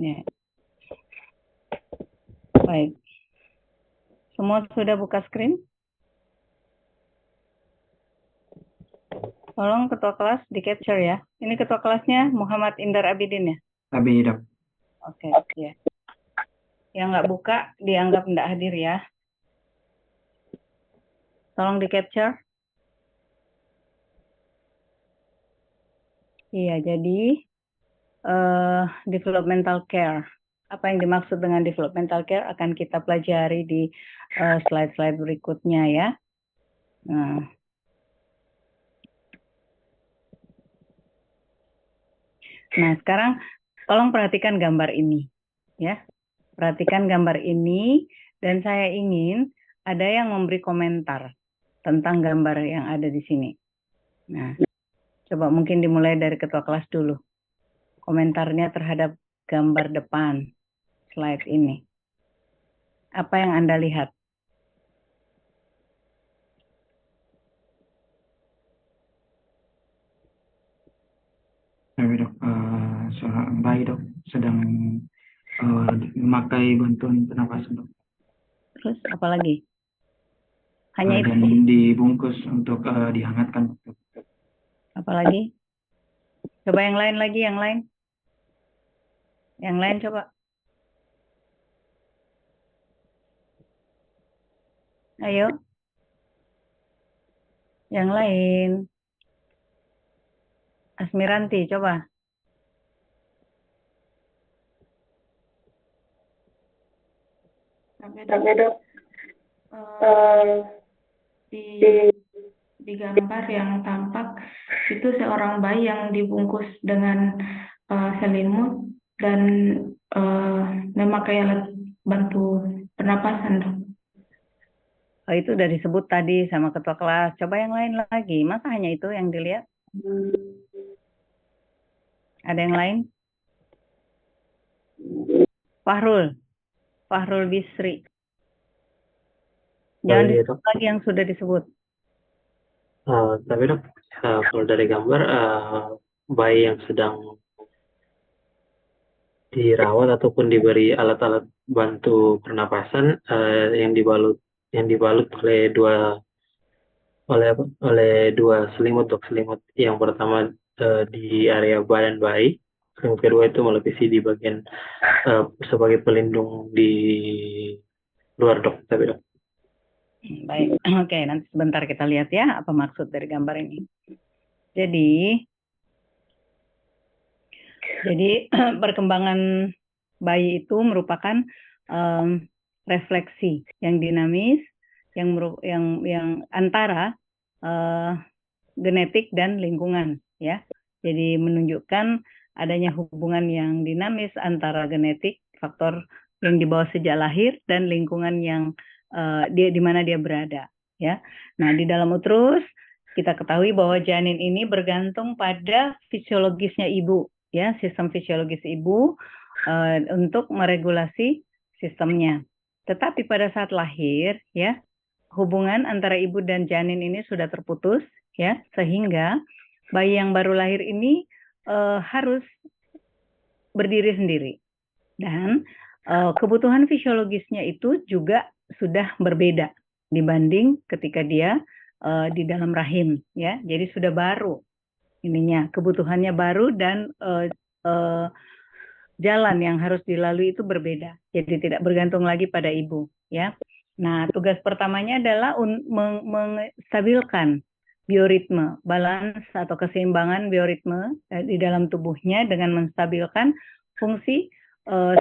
Ya. Baik. Semua sudah buka screen? Tolong ketua kelas di capture ya. Ini ketua kelasnya Muhammad Indar Abidin ya? Abidin. Oke, ya. Yang nggak buka dianggap nggak hadir ya. Tolong di capture. Iya, jadi developmental care. Apa yang dimaksud dengan developmental care akan kita pelajari di slide-slide berikutnya ya. Nah, sekarang tolong perhatikan gambar ini ya. Perhatikan gambar ini dan saya ingin ada yang memberi komentar tentang gambar yang ada di sini. Nah, coba mungkin dimulai dari ketua kelas dulu. Komentarnya terhadap gambar depan slide ini. Apa yang Anda lihat? Dok, seorang bayi dok sedang memakai bantuan pernapasan dok. Terus apa lagi? Hanya itu? Dan dibungkus untuk dihangatkan dok. Apa lagi? Coba yang lain lagi, yang lain. Yang lain coba. Ayo. Yang lain. Asmiranti, coba. Sampai dok, di gambar yang tampak itu seorang bayi yang dibungkus dengan selimut dan memakai alat bantu pernapasan dok. Oh, itu udah disebut tadi sama ketua kelas. Coba yang lain lagi. Masa hanya itu yang dilihat? Ada yang lain? Fahrul Bisri. Jangan disebut lagi yang sudah disebut. Tapi dok, kalau dari gambar bayi yang sedang dirawat ataupun diberi alat-alat bantu pernapasan yang dibalut oleh dua selimut dok. Selimut yang pertama di area badan bayi, yang kedua itu melapisi di bagian sebagai pelindung di luar dok. Tapi dok. Baik, oke, nanti sebentar kita lihat ya apa maksud dari gambar ini. Jadi perkembangan bayi itu merupakan refleksi yang dinamis, yang antara genetik dan lingkungan, ya. Jadi menunjukkan adanya hubungan yang dinamis antara genetik, faktor yang dibawa sejak lahir, dan lingkungan yang di mana dia berada, ya. Nah, di dalam uterus kita ketahui bahwa janin ini bergantung pada fisiologisnya ibu, ya, sistem fisiologis ibu untuk meregulasi sistemnya. Tetapi pada saat lahir, ya, hubungan antara ibu dan janin ini sudah terputus, ya, sehingga bayi yang baru lahir ini harus berdiri sendiri. Dan kebutuhan fisiologisnya itu juga sudah berbeda dibanding ketika dia di dalam rahim, ya. Jadi sudah baru ininya, kebutuhannya baru dan jalan yang harus dilalui itu berbeda. Jadi tidak bergantung lagi pada ibu, ya. Nah, tugas pertamanya adalah menstabilkan bioritme, balance atau keseimbangan bioritme di dalam tubuhnya dengan menstabilkan fungsi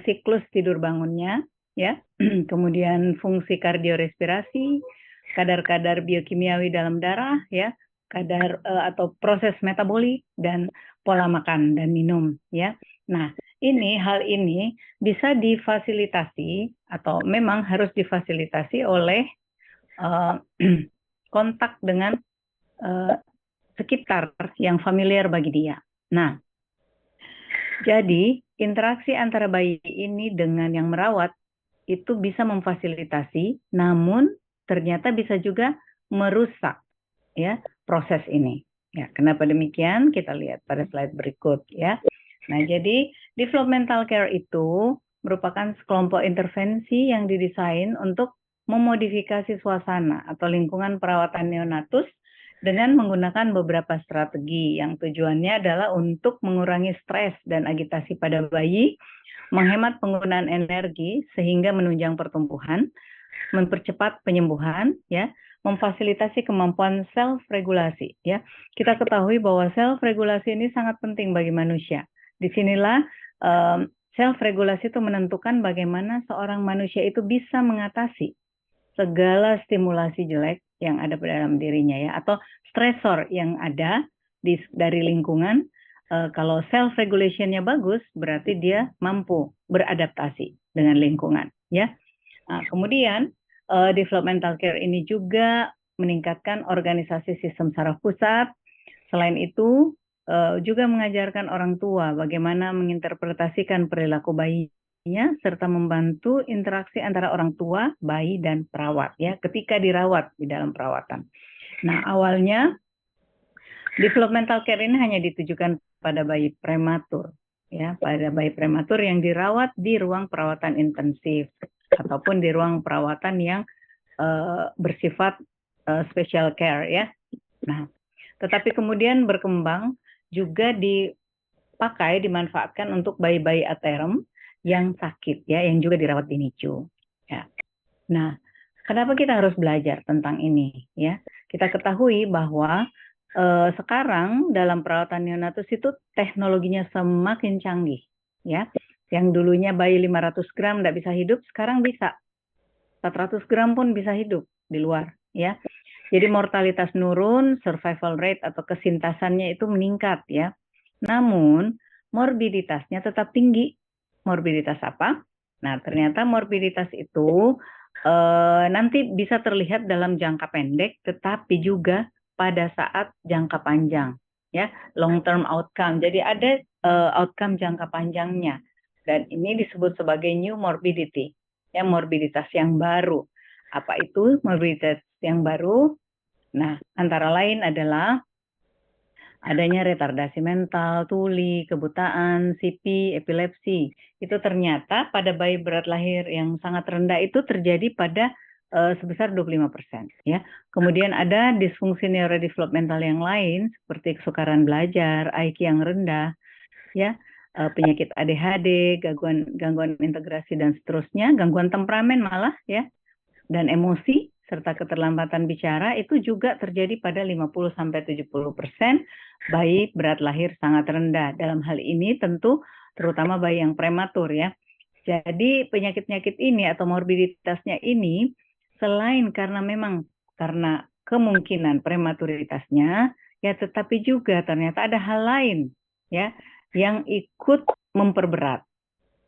siklus tidur bangunnya, ya. Kemudian fungsi kardiorespirasi, kadar-kadar biokimiawi dalam darah, ya, kadar atau proses metabolik dan pola makan dan minum, ya. Nah, hal ini bisa difasilitasi atau memang harus difasilitasi oleh kontak dengan sekitar yang familiar bagi dia. Nah, jadi interaksi antara bayi ini dengan yang merawat itu bisa memfasilitasi, namun ternyata bisa juga merusak, ya, proses ini. Ya, kenapa demikian? Kita lihat pada slide berikut, ya. Nah, jadi Developmental care itu merupakan sekelompok intervensi yang didesain untuk memodifikasi suasana atau lingkungan perawatan neonatus dengan menggunakan beberapa strategi yang tujuannya adalah untuk mengurangi stres dan agitasi pada bayi, menghemat penggunaan energi sehingga menunjang pertumbuhan, mempercepat penyembuhan, ya, memfasilitasi kemampuan self-regulasi. Ya, kita ketahui bahwa self-regulasi ini sangat penting bagi manusia. Disinilah self-regulasi itu menentukan bagaimana seorang manusia itu bisa mengatasi segala stimulasi jelek yang ada pada dalam dirinya, ya, atau stresor yang ada dari lingkungan. Kalau self-regulationnya bagus, berarti dia mampu beradaptasi dengan lingkungan, ya. Nah, kemudian developmental care ini juga meningkatkan organisasi sistem saraf pusat. Selain itu, juga mengajarkan orang tua bagaimana menginterpretasikan perilaku bayinya serta membantu interaksi antara orang tua, bayi, dan perawat, ya, ketika dirawat di dalam perawatan. Nah, awalnya developmental care ini hanya ditujukan pada bayi prematur, ya, pada bayi prematur yang dirawat di ruang perawatan intensif ataupun di ruang perawatan yang bersifat special care, ya. Nah, tetapi kemudian berkembang juga dimanfaatkan untuk bayi-bayi aterem yang sakit, ya, yang juga dirawat di NICU. Ya. Nah, kenapa kita harus belajar tentang ini, ya? Kita ketahui bahwa sekarang dalam perawatan neonatus itu teknologinya semakin canggih, ya. Yang dulunya bayi 500 gram tidak bisa hidup, sekarang bisa. 400 gram pun bisa hidup di luar, ya. Jadi mortalitas nurun, survival rate atau kesintasannya itu meningkat, ya. Namun morbiditasnya tetap tinggi. Morbiditas apa? Nah, ternyata morbiditas itu nanti bisa terlihat dalam jangka pendek, tetapi juga pada saat jangka panjang, ya, long term outcome. Jadi ada outcome jangka panjangnya, dan ini disebut sebagai new morbidity, ya, morbiditas yang baru. Apa itu morbiditas yang baru? Nah, antara lain adalah adanya retardasi mental, tuli, kebutaan, CP, epilepsi. Itu ternyata pada bayi berat lahir yang sangat rendah itu terjadi pada sebesar 25%, ya. Kemudian ada disfungsi neurodevelopmental yang lain seperti kesukaran belajar, IQ yang rendah, ya, penyakit ADHD, gangguan integrasi dan seterusnya, gangguan temperamen malah, ya, dan emosi serta keterlambatan bicara itu juga terjadi pada 50-70% bayi berat lahir sangat rendah. Dalam hal ini tentu terutama bayi yang prematur, ya. Jadi penyakit-penyakit ini atau morbiditasnya ini selain karena kemungkinan prematuritasnya, ya, tetapi juga ternyata ada hal lain, ya, yang ikut memperberat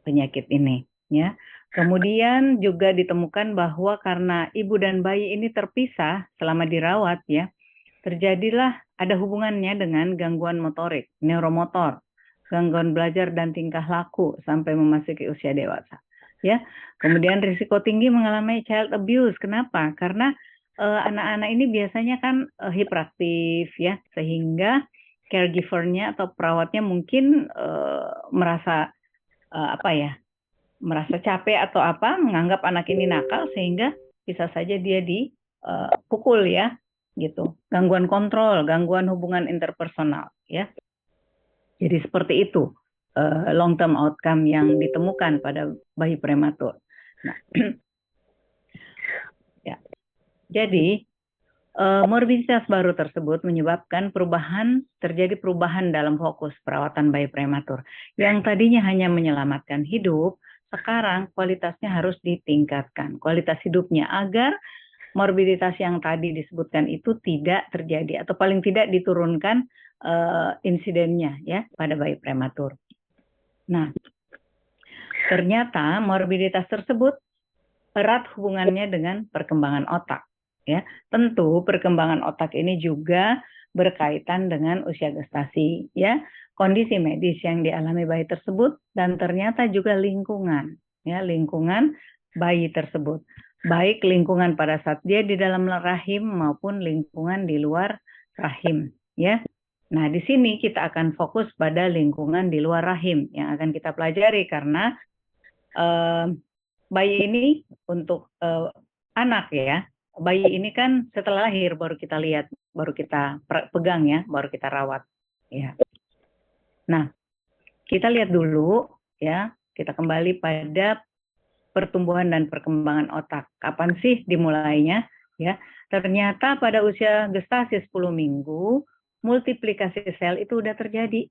penyakit ini, ya. Kemudian juga ditemukan bahwa karena ibu dan bayi ini terpisah selama dirawat, ya, terjadilah ada hubungannya dengan gangguan motorik, neuromotor, gangguan belajar dan tingkah laku sampai memasuki usia dewasa, ya. Kemudian risiko tinggi mengalami child abuse. Kenapa? Karena anak-anak ini biasanya kan hiperaktif, ya, sehingga caregiver-nya atau perawatnya mungkin merasa merasa capek atau menganggap anak ini nakal sehingga bisa saja dia dipukul, ya, gitu. Gangguan kontrol, gangguan hubungan interpersonal, ya. Jadi seperti itu long term outcome yang ditemukan pada bayi prematur. Nah, ya. Jadi morbiditas baru tersebut menyebabkan terjadi perubahan dalam fokus perawatan bayi prematur. Yang tadinya hanya menyelamatkan hidup, sekarang kualitasnya harus ditingkatkan. Kualitas hidupnya agar morbiditas yang tadi disebutkan itu tidak terjadi atau paling tidak diturunkan insidennya, ya, pada bayi prematur. Nah, ternyata morbiditas tersebut erat hubungannya dengan perkembangan otak, ya. Tentu perkembangan otak ini juga berkaitan dengan usia gestasi, ya, kondisi medis yang dialami bayi tersebut, dan ternyata juga lingkungan, ya, lingkungan bayi tersebut, baik lingkungan pada saat dia di dalam rahim maupun lingkungan di luar rahim, ya. Nah, di sini kita akan fokus pada lingkungan di luar rahim yang akan kita pelajari karena bayi ini untuk anak ya. Bayi ini kan setelah lahir baru kita lihat, baru kita pegang ya, baru kita rawat ya. Nah, kita lihat dulu ya, kita kembali pada pertumbuhan dan perkembangan otak. Kapan sih dimulainya? Ya, ternyata pada usia gestasi 10 minggu, multiplikasi sel itu sudah terjadi.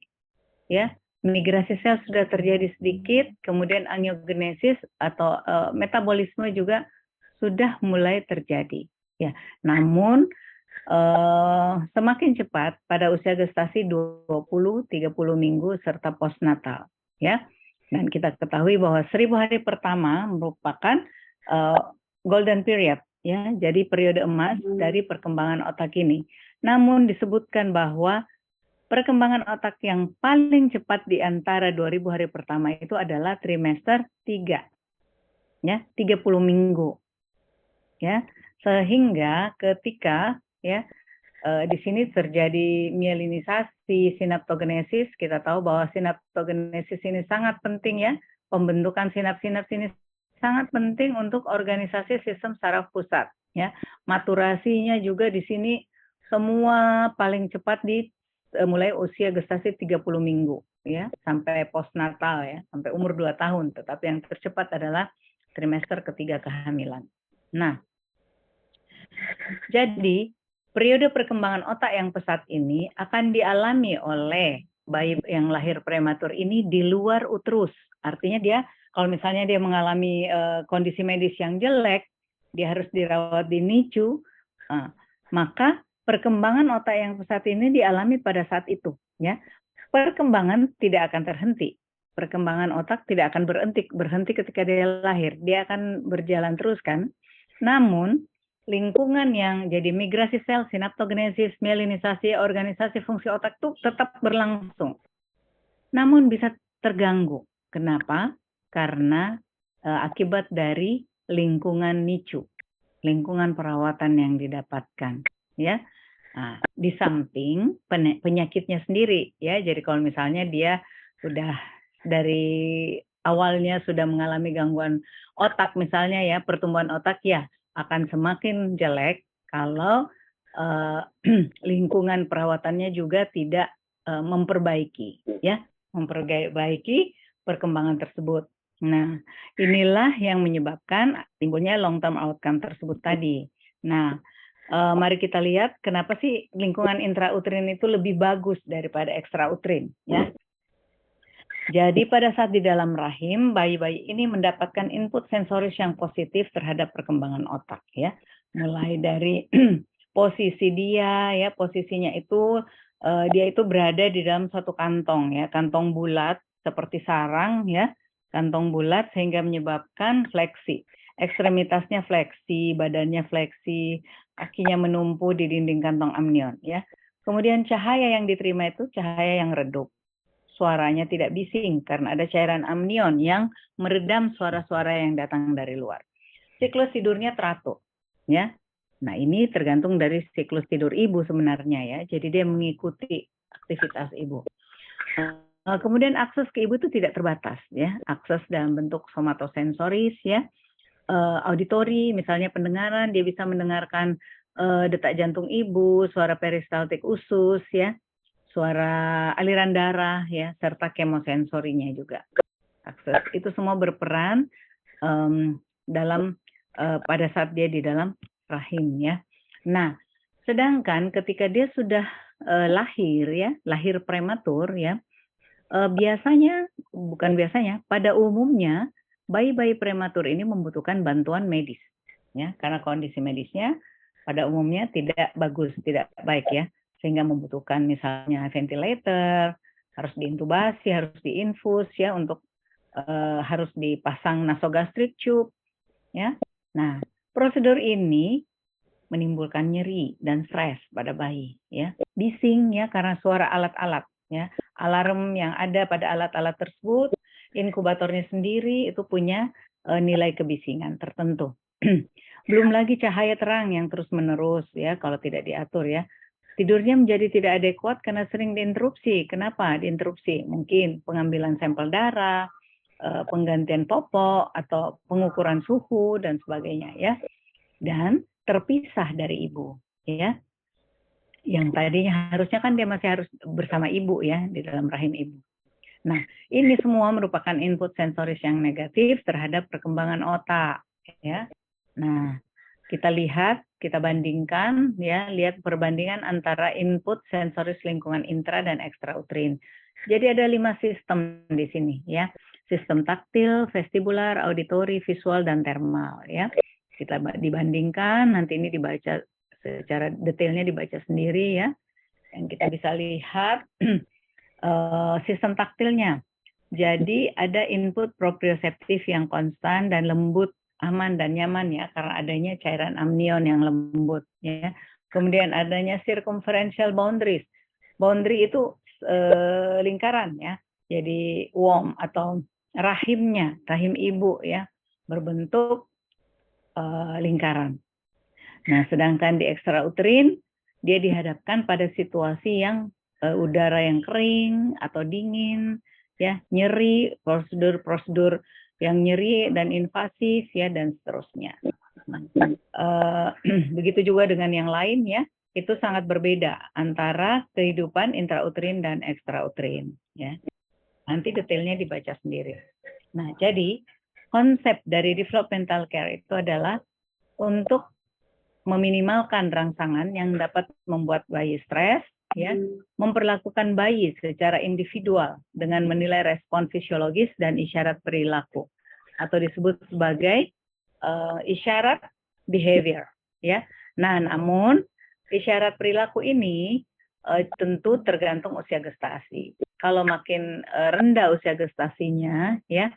Ya, migrasi sel sudah terjadi sedikit, kemudian angiogenesis atau metabolisme juga sudah mulai terjadi. Ya, namun semakin cepat pada usia gestasi 20-30 minggu serta postnatal. Ya, dan kita ketahui bahwa 1000 hari pertama merupakan golden period, ya, jadi periode emas dari perkembangan otak ini. Namun disebutkan bahwa perkembangan otak yang paling cepat di antara 2000 hari pertama itu adalah trimester 3, ya, 30 minggu, ya, sehingga ketika ya di sini terjadi mielinisasi, sinaptogenesis. Kita tahu bahwa sinaptogenesis ini sangat penting ya. Pembentukan sinap-sinaps ini sangat penting untuk organisasi sistem saraf pusat ya. Maturasinya juga di sini semua paling cepat di mulai usia gestasi 30 minggu ya, sampai postnatal ya, sampai umur 2 tahun. Tetapi yang tercepat adalah trimester ketiga kehamilan. Nah, jadi periode perkembangan otak yang pesat ini akan dialami oleh bayi yang lahir prematur ini di luar uterus. Artinya dia, kalau misalnya dia mengalami kondisi medis yang jelek, dia harus dirawat di NICU, maka perkembangan otak yang pesat ini dialami pada saat itu. Ya, perkembangan tidak akan terhenti. Perkembangan otak tidak akan berhenti ketika dia lahir. Dia akan berjalan terus kan. Namun lingkungan yang jadi migrasi sel, sinaptogenesis, mielinisasi, organisasi fungsi otak itu tetap berlangsung. Namun bisa terganggu. Kenapa? Karena akibat dari lingkungan NICU, lingkungan perawatan yang didapatkan, ya. Nah, di samping penyakitnya sendiri, ya. Jadi kalau misalnya dia sudah dari awalnya sudah mengalami gangguan otak, misalnya ya, pertumbuhan otak ya akan semakin jelek kalau lingkungan perawatannya juga tidak memperbaiki, ya, memperbaiki perkembangan tersebut. Nah, inilah yang menyebabkan timbulnya long term outcome tersebut tadi. Nah, mari kita lihat kenapa sih lingkungan intrauterin itu lebih bagus daripada ekstrauterin, ya. Jadi pada saat di dalam rahim, bayi-bayi ini mendapatkan input sensoris yang positif terhadap perkembangan otak ya. Mulai dari posisi dia ya, posisinya itu dia itu berada di dalam satu kantong ya, kantong bulat seperti sarang ya, kantong bulat sehingga menyebabkan fleksi. Ekstremitasnya fleksi, badannya fleksi, kakinya menumpu di dinding kantong amnion ya. Kemudian cahaya yang diterima itu cahaya yang redup. Suaranya tidak bising karena ada cairan amnion yang meredam suara-suara yang datang dari luar. Siklus tidurnya teratur, ya. Nah, ini tergantung dari siklus tidur ibu sebenarnya ya. Jadi dia mengikuti aktivitas ibu. Kemudian akses ke ibu itu tidak terbatas ya. Akses dalam bentuk somatosensoris ya. Auditori, misalnya pendengaran, dia bisa mendengarkan detak jantung ibu, suara peristaltik usus ya. Suara aliran darah ya, serta kemosensorinya juga. Akses itu semua berperan dalam pada saat dia di dalam rahim ya. Nah, sedangkan ketika dia sudah lahir ya, lahir prematur ya, pada umumnya bayi-bayi prematur ini membutuhkan bantuan medis ya, karena kondisi medisnya pada umumnya tidak bagus, tidak baik ya, sehingga membutuhkan misalnya ventilator, harus diintubasi, harus diinfus ya, untuk harus dipasang nasogastrik tube ya. Nah, prosedur ini menimbulkan nyeri dan stres pada bayi ya. Bising ya karena suara alat-alat ya. Alarm yang ada pada alat-alat tersebut, inkubatornya sendiri itu punya nilai kebisingan tertentu. Belum lagi cahaya terang yang terus-menerus ya kalau tidak diatur ya. Tidurnya menjadi tidak adekuat karena sering diinterupsi. Kenapa diinterupsi? Mungkin pengambilan sampel darah, penggantian popok, atau pengukuran suhu, dan sebagainya ya. Dan terpisah dari ibu ya. Yang tadinya harusnya kan dia masih harus bersama ibu ya, di dalam rahim ibu. Nah, ini semua merupakan input sensoris yang negatif terhadap perkembangan otak ya. Nah, kita lihat, kita bandingkan ya, lihat perbandingan antara input sensoris lingkungan intra dan ekstrauterin. Jadi ada 5 sistem di sini ya. Sistem taktil, vestibular, auditori, visual, dan thermal ya. Kita dibandingkan, nanti ini dibaca secara detailnya, dibaca sendiri ya. Yang kita bisa lihat sistem taktilnya. Jadi ada input proprioseptif yang konstan dan lembut, aman dan nyaman ya, karena adanya cairan amnion yang lembut ya. Kemudian adanya circumferential boundaries. Boundary itu lingkaran ya. Jadi womb atau rahimnya, rahim ibu ya, berbentuk lingkaran. Nah, sedangkan di ekstrauterin dia dihadapkan pada situasi yang udara yang kering atau dingin, ya, nyeri, prosedur-prosedur yang nyeri dan invasif ya, dan seterusnya. Begitu juga dengan yang lain ya, itu sangat berbeda antara kehidupan intrauterin dan ekstrauterin ya. Nanti detailnya dibaca sendiri. Nah, jadi konsep dari developmental care itu adalah untuk meminimalkan rangsangan yang dapat membuat bayi stres, ya, memperlakukan bayi secara individual dengan menilai respon fisiologis dan isyarat perilaku, atau disebut sebagai isyarat behavior, ya. Nah, namun isyarat perilaku ini tentu tergantung usia gestasi. Kalau makin rendah usia gestasinya, ya,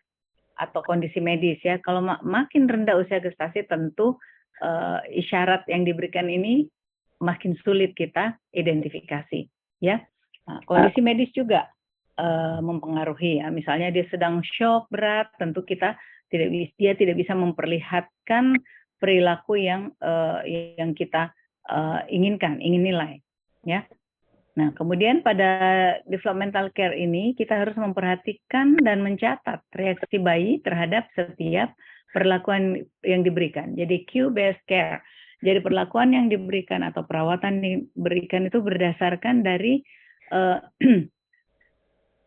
atau kondisi medis ya, kalau makin rendah usia gestasi tentu isyarat yang diberikan ini makin sulit kita identifikasi ya. Nah, kondisi medis juga mempengaruhi ya. Misalnya dia sedang shock berat, tentu dia tidak bisa memperlihatkan perilaku yang kita ingin nilai ya. Nah, kemudian pada developmental care ini kita harus memperhatikan dan mencatat reaksi bayi terhadap setiap perlakuan yang diberikan. Jadi cue-based care. Jadi perlakuan yang diberikan atau perawatan yang diberikan itu berdasarkan dari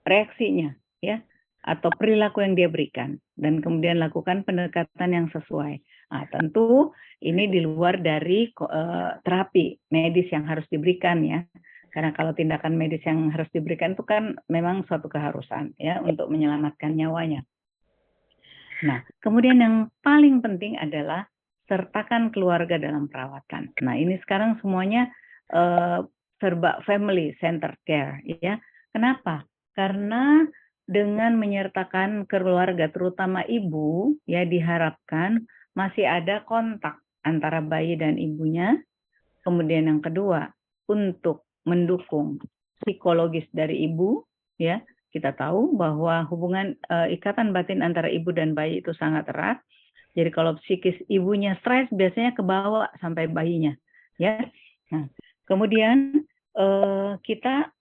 reaksinya, ya, atau perilaku yang dia berikan, dan kemudian lakukan pendekatan yang sesuai. Nah, tentu ini di luar dari terapi medis yang harus diberikan ya. Karena kalau tindakan medis yang harus diberikan itu kan memang suatu keharusan ya untuk menyelamatkan nyawanya. Nah, kemudian yang paling penting adalah sertakan keluarga dalam perawatan. Nah, ini sekarang semuanya serba family centered care ya. Kenapa? Karena dengan menyertakan keluarga terutama ibu ya, diharapkan masih ada kontak antara bayi dan ibunya. Kemudian yang kedua, untuk mendukung psikologis dari ibu ya. Kita tahu bahwa hubungan ikatan batin antara ibu dan bayi itu sangat erat. Jadi kalau psikis ibunya stres, biasanya kebawa sampai bayinya ya. Nah, kemudian kita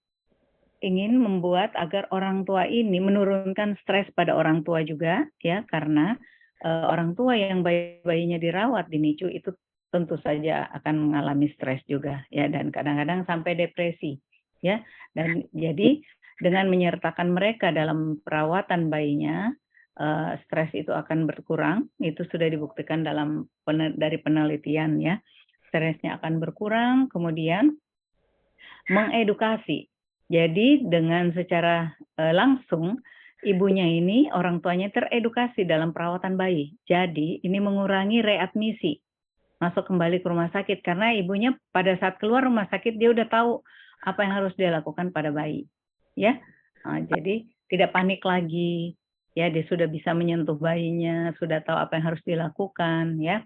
ingin membuat agar orang tua ini menurunkan stres pada orang tua juga ya, karena orang tua yang bayinya dirawat di NICU itu tentu saja akan mengalami stres juga ya, dan kadang-kadang sampai depresi ya. Dan jadi dengan menyertakan mereka dalam perawatan bayinya, stres itu akan berkurang. Itu sudah dibuktikan dari penelitian ya. Stresnya akan berkurang. Kemudian mengedukasi. Jadi dengan secara langsung ibunya ini, orang tuanya teredukasi dalam perawatan bayi. Jadi ini mengurangi readmisi, masuk kembali ke rumah sakit, karena ibunya pada saat keluar rumah sakit dia udah tahu apa yang harus dia lakukan pada bayi ya. Nah, jadi tidak panik lagi ya, dia sudah bisa menyentuh bayinya, sudah tahu apa yang harus dilakukan ya.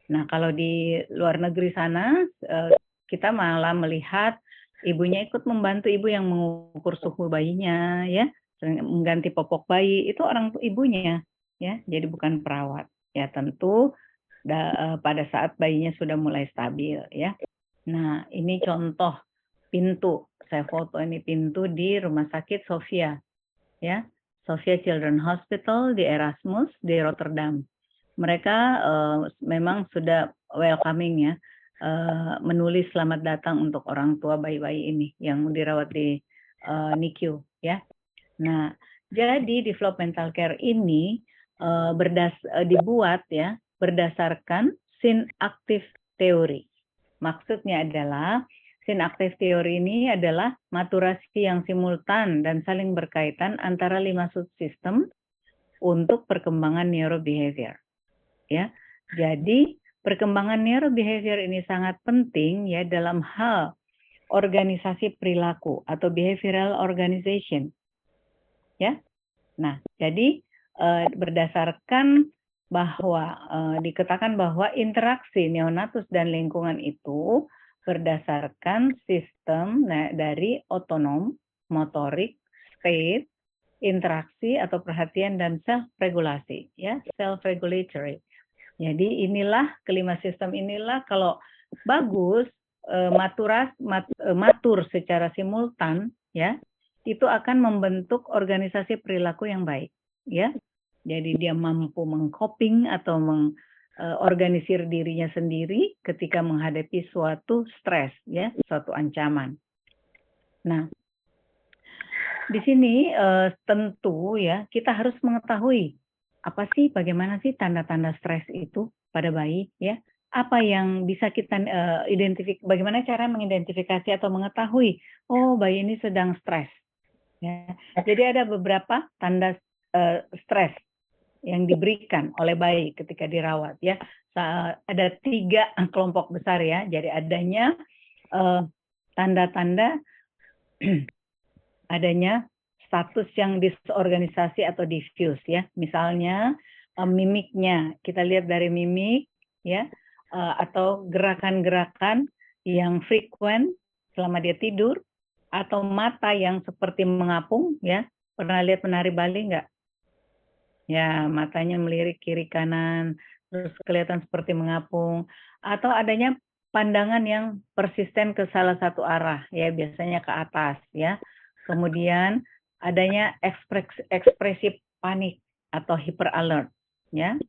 Nah, kalau di luar negeri sana kita malah melihat ibunya ikut membantu ibu yang mengukur suhu bayinya ya, mengganti popok bayi, itu orang ibunya ya, jadi bukan perawat ya. Tentu pada saat bayinya sudah mulai stabil ya. Nah, ini contoh pintu. Saya foto ini pintu di Rumah Sakit Sophia, ya, Sophia Children's Hospital di Erasmus di Rotterdam. Mereka memang sudah welcoming ya, menulis selamat datang untuk orang tua bayi-bayi ini yang dirawat di NICU ya. Nah, jadi developmental care ini dibuat ya berdasarkan synactive theory. Maksudnya adalah synactive theory ini adalah maturasi yang simultan dan saling berkaitan antara 5 subsistem untuk perkembangan neurobehavior. Ya, jadi perkembangan neurobehavior ini sangat penting ya dalam hal organisasi perilaku atau behavioral organization. Ya, nah jadi berdasarkan bahwa dikatakan bahwa interaksi neonatus dan lingkungan itu berdasarkan sistem dari otonom, motorik, state, interaksi atau perhatian dan self-regulasi, ya, self-regulatory. Jadi inilah kelima sistem inilah kalau bagus matur secara simultan, ya, itu akan membentuk organisasi perilaku yang baik, ya. Jadi dia mampu mengcoping atau mengorganisir dirinya sendiri ketika menghadapi suatu stres, ya, suatu ancaman. Nah, di sini tentu ya kita harus mengetahui apa sih, bagaimana sih tanda-tanda stres itu pada bayi, ya? Apa yang bisa kita bagaimana cara mengidentifikasi atau mengetahui, oh bayi ini sedang stres. Ya. Jadi ada beberapa tanda stres yang diberikan oleh bayi ketika dirawat, ya. Ada 3 kelompok besar ya. Jadi adanya tanda-tanda adanya status yang disorganisasi atau diffuse ya. Misalnya mimiknya, kita lihat dari mimik ya, atau gerakan-gerakan yang frequent selama dia tidur, atau mata yang seperti mengapung ya. Pernah lihat penari Bali nggak? Ya, matanya melirik kiri kanan, terus kelihatan seperti mengapung, atau adanya pandangan yang persisten ke salah satu arah ya, biasanya ke atas ya. Kemudian adanya ekspresi panik atau hyper alert ya.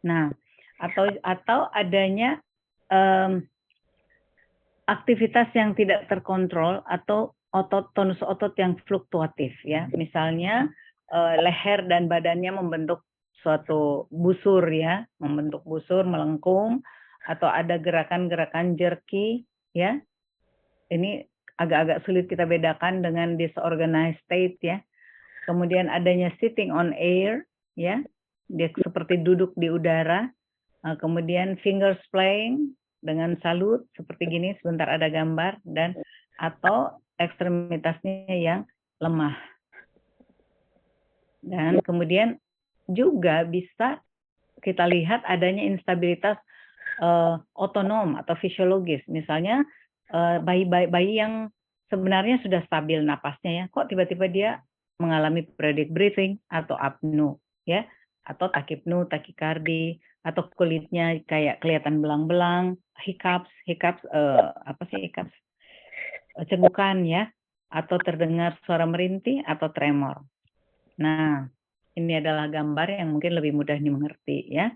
Nah, atau adanya aktivitas yang tidak terkontrol atau tonus otot yang fluktuatif ya. Misalnya leher dan badannya membentuk suatu busur ya, membentuk busur, melengkung, atau ada gerakan-gerakan jerky ya. Ini agak-agak sulit kita bedakan dengan disorganized state ya. Kemudian adanya sitting on air ya, dia seperti duduk di udara. Kemudian fingers playing dengan salut seperti gini, sebentar ada gambar, dan atau ekstremitasnya yang lemah. Dan kemudian juga bisa kita lihat adanya instabilitas otonom atau fisiologis. Misalnya bayi yang sebenarnya sudah stabil napasnya ya, kok tiba-tiba dia mengalami periodic breathing atau apnoe ya, atau tachypnea, takikardi, atau kulitnya kayak kelihatan belang-belang, hiccups, cegukan ya, atau terdengar suara merintih atau tremor. Nah, ini adalah gambar yang mungkin lebih mudah dimengerti ya.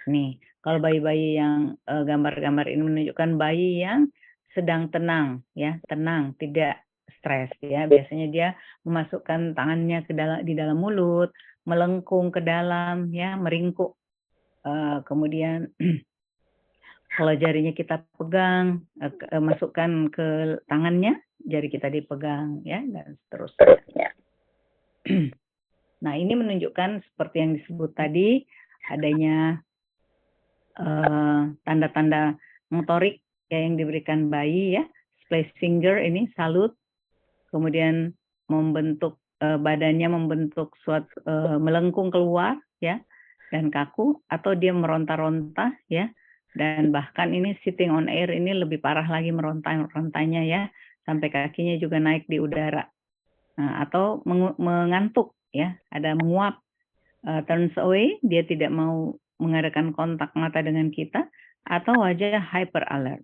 Nih, kalau bayi-bayi yang gambar-gambar ini menunjukkan bayi yang sedang tenang ya, tenang, tidak stres ya. Biasanya dia memasukkan tangannya di dalam mulut, melengkung ke dalam ya, meringkuk. Kemudian kalau jarinya kita pegang, masukkan ke tangannya, jari kita dipegang ya, dan seterusnya. Nah, ini menunjukkan seperti yang disebut tadi, adanya tanda-tanda motorik ya, yang diberikan bayi ya, splash finger ini salut, kemudian membentuk badannya membentuk suatu melengkung keluar ya, dan kaku, atau dia meronta-ronta ya, dan bahkan ini sitting on air ini lebih parah lagi, meronta-rontanya ya, sampai kakinya juga naik di udara. Nah, atau mengantuk ya, ada menguap, turns away, dia tidak mau mengadakan kontak mata dengan kita, atau wajah hyper alert.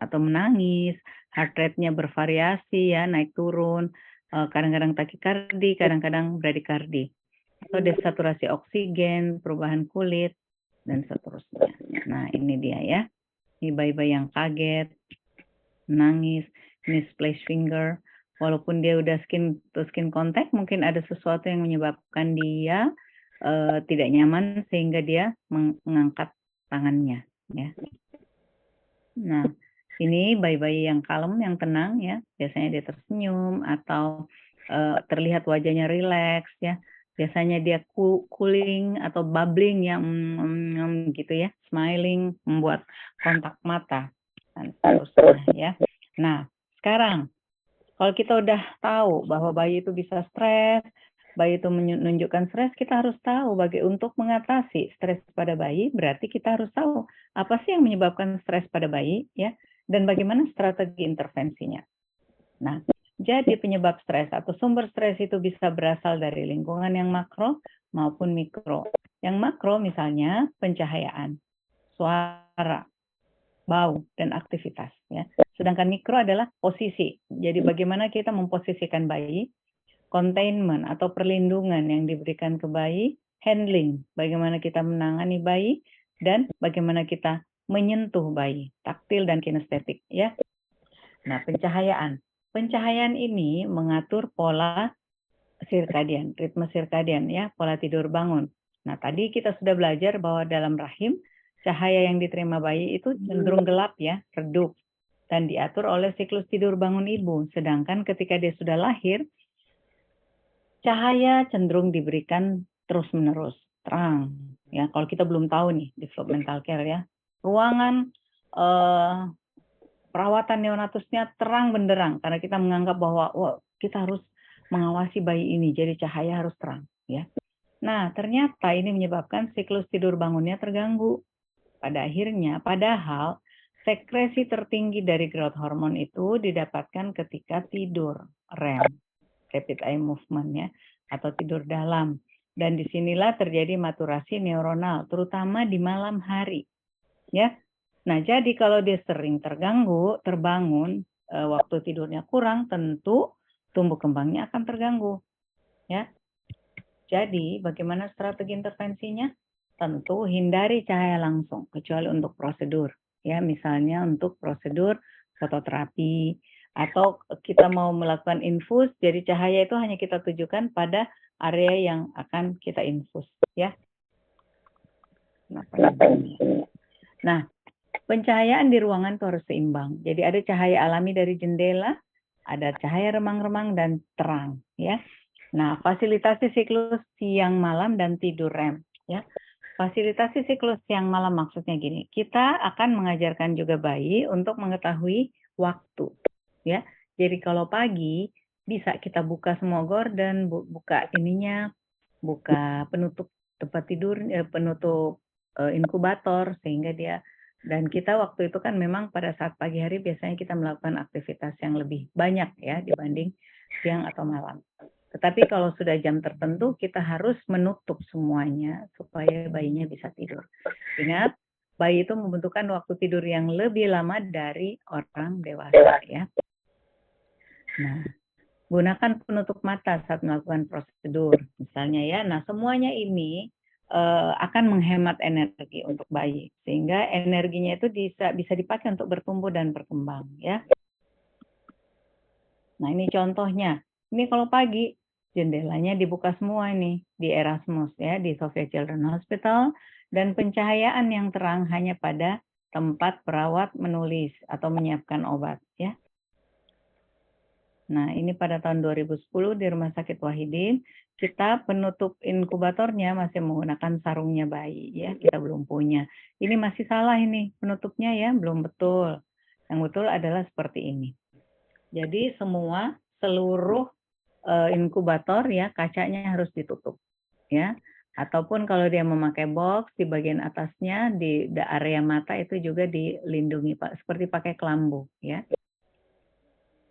atau menangis, heart rate-nya bervariasi ya, naik turun, kadang-kadang takikardi, kadang-kadang bradikardi, atau desaturasi oksigen, perubahan kulit, dan seterusnya. Nah, ini dia ya. Ini bayi-bayi yang kaget, menangis, misplaced finger, walaupun dia udah skin to skin contact, mungkin ada sesuatu yang menyebabkan dia tidak nyaman sehingga dia mengangkat tangannya ya. Nah, ini bayi-bayi yang kalem, yang tenang ya, biasanya dia tersenyum atau terlihat wajahnya rileks ya. Biasanya dia cooling atau bubbling ya, gitu ya, smiling, membuat kontak mata dan seterusnya ya. Nah, sekarang kalau kita udah tahu bahwa bayi itu bisa stres, bayi itu menunjukkan stres, kita harus tahu untuk mengatasi stres pada bayi, berarti kita harus tahu apa sih yang menyebabkan stres pada bayi ya, dan bagaimana strategi intervensinya. Nah, jadi penyebab stres atau sumber stres itu bisa berasal dari lingkungan yang makro maupun mikro. Yang makro misalnya pencahayaan, suara, bau, dan aktivitas ya. Sedangkan mikro adalah posisi. Jadi bagaimana kita memposisikan bayi, containment atau perlindungan yang diberikan ke bayi, handling, bagaimana kita menangani bayi, dan bagaimana kita menyentuh bayi, taktil dan kinestetik ya. Nah, pencahayaan. Pencahayaan ini mengatur pola sirkadian, ritme sirkadian ya, pola tidur bangun. Nah, tadi kita sudah belajar bahwa dalam rahim cahaya yang diterima bayi itu cenderung gelap ya, redup, dan diatur oleh siklus tidur bangun ibu. Sedangkan ketika dia sudah lahir, cahaya cenderung diberikan terus-menerus, terang. Ya, kalau kita belum tahu nih developmental care ya, ruangan perawatan neonatusnya terang benderang karena kita menganggap bahwa kita harus mengawasi bayi ini, jadi cahaya harus terang ya. Nah, ternyata ini menyebabkan siklus tidur bangunnya terganggu. Pada akhirnya, padahal sekresi tertinggi dari growth hormone itu didapatkan ketika tidur REM, rapid eye movement ya, atau tidur dalam. Dan disinilah terjadi maturasi neuronal, terutama di malam hari ya. Nah, jadi kalau dia sering terganggu, terbangun, waktu tidurnya kurang, tentu tumbuh kembangnya akan terganggu. Ya. Jadi, bagaimana strategi intervensinya? Tentu hindari cahaya langsung, kecuali untuk prosedur. Ya, misalnya untuk prosedur fototerapi, atau kita mau melakukan infus, jadi cahaya itu hanya kita tujukan pada area yang akan kita infus. Ya. Nah, pencahayaan di ruangan itu harus seimbang. Jadi ada cahaya alami dari jendela, ada cahaya remang-remang dan terang, ya. Nah, fasilitasi siklus siang malam dan tidur REM, ya. Fasilitasi siklus siang malam maksudnya gini, kita akan mengajarkan juga bayi untuk mengetahui waktu, ya. Jadi kalau pagi bisa kita buka semua gorden, buka ininya, buka penutup tempat tidur, penutup inkubator sehingga dia. Dan kita waktu itu kan memang pada saat pagi hari biasanya kita melakukan aktivitas yang lebih banyak ya dibanding siang atau malam. Tetapi kalau sudah jam tertentu kita harus menutup semuanya supaya bayinya bisa tidur. Ingat, bayi itu membutuhkan waktu tidur yang lebih lama dari orang dewasa ya. Nah, gunakan penutup mata saat melakukan prosedur misalnya ya. Nah, semuanya ini akan menghemat energi untuk bayi sehingga energinya itu bisa dipakai untuk bertumbuh dan berkembang ya. Nah, ini contohnya. Ini kalau pagi jendelanya dibuka semua nih di Erasmus ya, di Sophia Children's Hospital, dan pencahayaan yang terang hanya pada tempat perawat menulis atau menyiapkan obat ya. Nah, ini pada tahun 2010 di Rumah Sakit Wahidin, kita penutup inkubatornya masih menggunakan sarungnya bayi ya, kita belum punya. Ini masih salah ini penutupnya ya, belum betul. Yang betul adalah seperti ini. Jadi seluruh inkubator ya kacanya harus ditutup ya. Ataupun kalau dia memakai box di bagian atasnya di area mata itu juga dilindungi Pak, seperti pakai kelambu ya.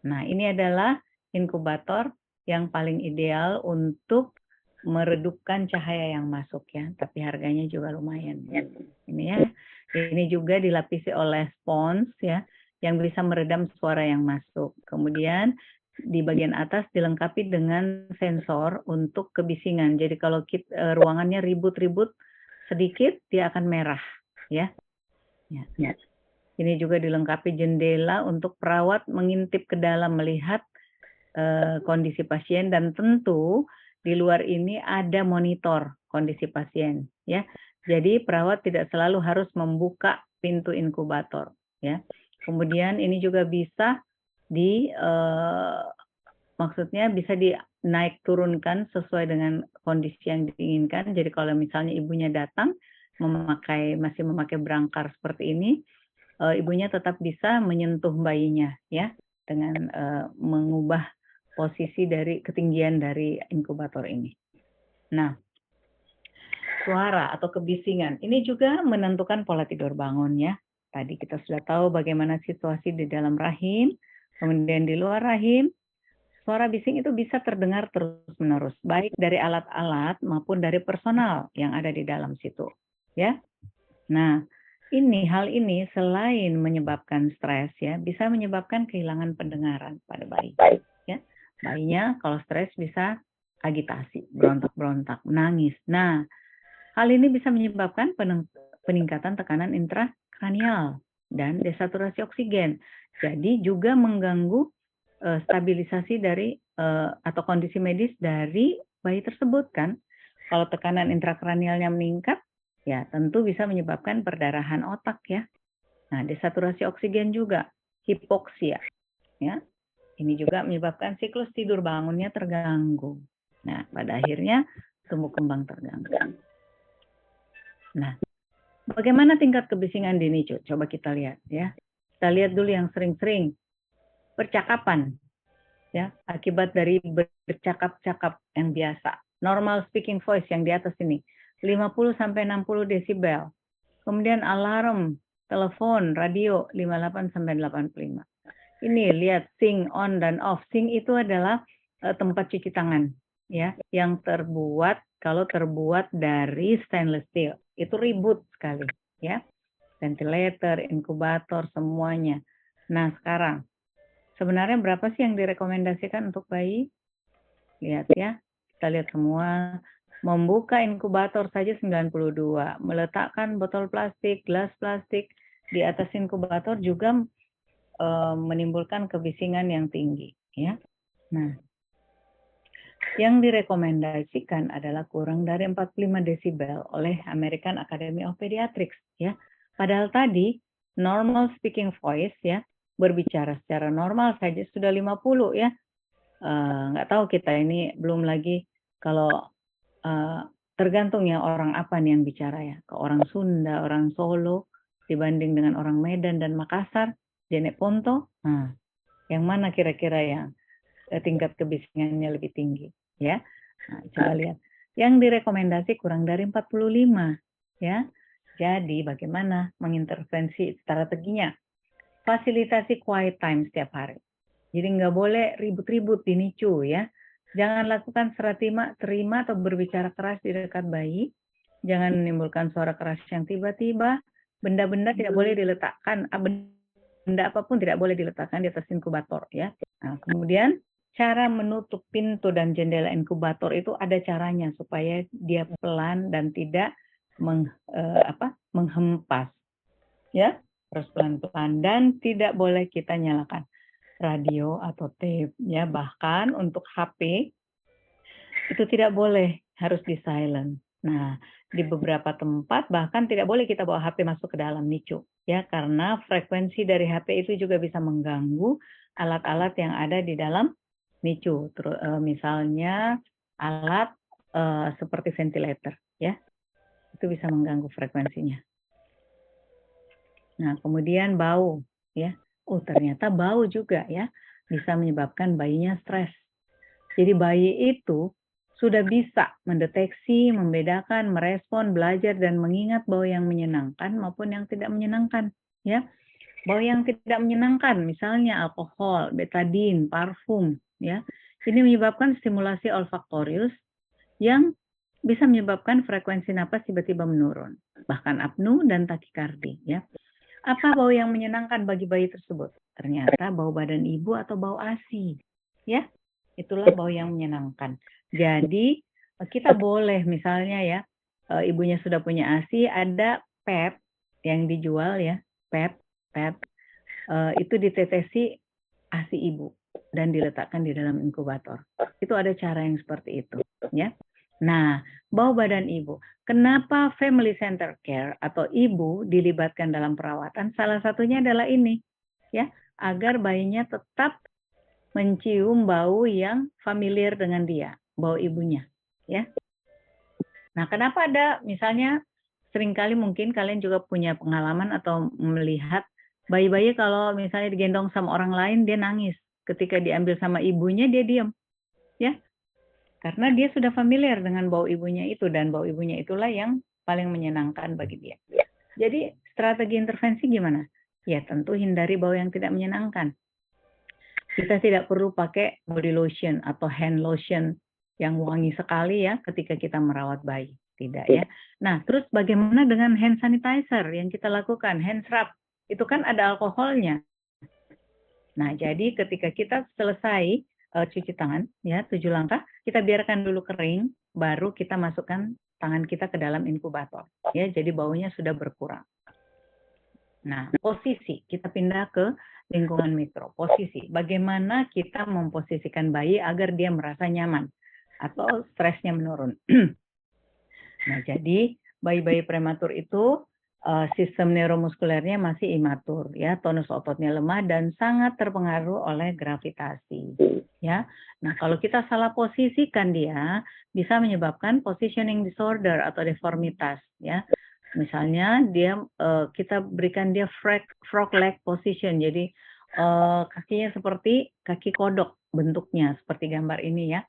Nah, ini adalah inkubator yang paling ideal untuk meredupkan cahaya yang masuk ya, tapi harganya juga lumayan ya. Ini ya, ini juga dilapisi oleh spons ya. yang bisa meredam suara yang masuk. Kemudian di bagian atas dilengkapi dengan sensor untuk kebisingan. Jadi kalau ruangannya ribut-ribut sedikit, dia akan merah, ya. Ini juga dilengkapi jendela untuk perawat mengintip ke dalam melihat kondisi pasien, dan tentu di luar ini ada monitor kondisi pasien, ya. Jadi perawat tidak selalu harus membuka pintu inkubator, ya. Kemudian ini juga bisa maksudnya bisa dinaik turunkan sesuai dengan kondisi yang diinginkan. Jadi kalau misalnya ibunya datang masih memakai brangkar seperti ini, ibunya tetap bisa menyentuh bayinya, ya, dengan mengubah posisi dari ketinggian dari inkubator ini. Nah, suara atau kebisingan ini juga menentukan pola tidur bangun, ya. Tadi kita sudah tahu bagaimana situasi di dalam rahim, kemudian di luar rahim. Suara bising itu bisa terdengar terus-menerus, baik dari alat-alat maupun dari personal yang ada di dalam situ, ya. Nah, hal ini selain menyebabkan stres, ya, bisa menyebabkan kehilangan pendengaran pada bayi, ya. Bayinya kalau stres bisa agitasi, berontak-berontak, menangis. Nah, hal ini bisa menyebabkan peningkatan tekanan intrakranial dan desaturasi oksigen. Jadi juga mengganggu stabilisasi dari atau kondisi medis dari bayi tersebut, kan. Kalau tekanan intrakranialnya meningkat, ya tentu bisa menyebabkan perdarahan otak, ya. Nah, desaturasi oksigen juga, hipoksia, ya. Ini juga menyebabkan siklus tidur bangunnya terganggu. Nah, pada akhirnya tumbuh kembang terganggu. Nah, bagaimana tingkat kebisingan dini, Cu? Coba kita lihat, ya. Kita lihat dulu yang sering-sering. Percakapan, ya, akibat dari bercakap-cakap yang biasa. Normal speaking voice yang di atas ini, 50-60 desibel. Kemudian alarm, telepon, radio, 58-85. Ini lihat sink on dan off. Sink itu adalah tempat cuci tangan, ya, yang kalau terbuat dari stainless steel. Itu ribut sekali, ya. Ventilator, inkubator, semuanya. Nah, sekarang sebenarnya berapa sih yang direkomendasikan untuk bayi? Lihat, ya. Kita lihat semua. Membuka inkubator saja 92. Meletakkan botol plastik, gelas plastik di atas inkubator juga menimbulkan kebisingan yang tinggi, ya. Nah, yang direkomendasikan adalah kurang dari 45 desibel oleh American Academy of Pediatrics, ya. Padahal tadi normal speaking voice, ya, berbicara secara normal saja sudah 50, ya. Nggak tahu kita ini, belum lagi kalau tergantung ya orang apa nih yang bicara, ya. Ke orang Sunda, orang Solo, dibanding dengan orang Medan dan Makassar, Jenek Ponto, nah, yang mana kira-kira yang tingkat kebisingannya lebih tinggi, ya. Nah, coba lihat. Yang direkomendasi kurang dari 45, ya. Jadi bagaimana mengintervensi strateginya? Fasilitasi quiet time setiap hari. Jadi nggak boleh ribut-ribut di NICU, ya. Jangan lakukan terima atau berbicara keras di dekat bayi. Jangan menimbulkan suara keras yang tiba-tiba. Benda-benda tidak boleh diletakkan, benda apapun tidak boleh diletakkan di atas inkubator, ya. Nah, kemudian cara menutup pintu dan jendela inkubator itu ada caranya supaya dia pelan dan tidak menghempas, ya. Terus pelan-pelan, dan tidak boleh kita nyalakan radio atau tape, ya. Bahkan untuk HP itu tidak boleh, harus di silent. Nah, di beberapa tempat bahkan tidak boleh kita bawa HP masuk ke dalam NICU, ya, karena frekuensi dari HP itu juga bisa mengganggu alat-alat yang ada di dalam NICU. Misalnya alat seperti ventilator, ya, itu bisa mengganggu frekuensinya. Nah, kemudian bau, ya. Oh, ternyata bau juga, ya, bisa menyebabkan bayinya stres. Jadi bayi itu sudah bisa mendeteksi, membedakan, merespon, belajar, dan mengingat bau yang menyenangkan maupun yang tidak menyenangkan, ya. Bau yang tidak menyenangkan, misalnya alkohol, betadine, parfum, ya. Ini menyebabkan stimulasi olfaktorius yang bisa menyebabkan frekuensi napas tiba-tiba menurun, bahkan apnu dan takikardi, ya. Apa bau yang menyenangkan bagi bayi tersebut? Ternyata bau badan ibu atau bau ASI. Ya, itulah bau yang menyenangkan. Jadi kita boleh misalnya ya, ibunya sudah punya ASI, ada pad yang dijual ya, pad itu ditetesi ASI ibu dan diletakkan di dalam inkubator. Itu ada cara yang seperti itu, ya. Nah, bau badan ibu. Kenapa family center care atau ibu dilibatkan dalam perawatan? Salah satunya adalah ini, ya, agar bayinya tetap mencium bau yang familiar dengan dia, bau ibunya, ya. Nah, kenapa ada misalnya seringkali mungkin kalian juga punya pengalaman atau melihat bayi-bayi kalau misalnya digendong sama orang lain dia nangis. Ketika diambil sama ibunya dia diam, ya. Karena dia sudah familiar dengan bau ibunya itu dan bau ibunya itulah yang paling menyenangkan bagi dia. Jadi strategi intervensi gimana? Ya tentu hindari bau yang tidak menyenangkan. Kita tidak perlu pakai body lotion atau hand lotion yang wangi sekali ya ketika kita merawat bayi. Tidak ya. Nah terus bagaimana dengan hand sanitizer yang kita lakukan? Hand scrub. Itu kan ada alkoholnya. Nah jadi ketika kita selesai cuci tangan ya 7 langkah, kita biarkan dulu kering, baru kita masukkan tangan kita ke dalam inkubator ya, jadi baunya sudah berkurang. Nah posisi, kita pindah ke lingkungan mikro. Posisi, bagaimana kita memposisikan bayi agar dia merasa nyaman atau stresnya menurun. Nah jadi bayi-bayi prematur itu sistem neuromuskulernya masih imatur ya, tonus ototnya lemah dan sangat terpengaruh oleh gravitasi ya. Nah, kalau kita salah posisikan dia bisa menyebabkan positioning disorder atau deformitas ya. Misalnya dia kita berikan dia frog leg position. Jadi kakinya seperti kaki kodok bentuknya seperti gambar ini ya.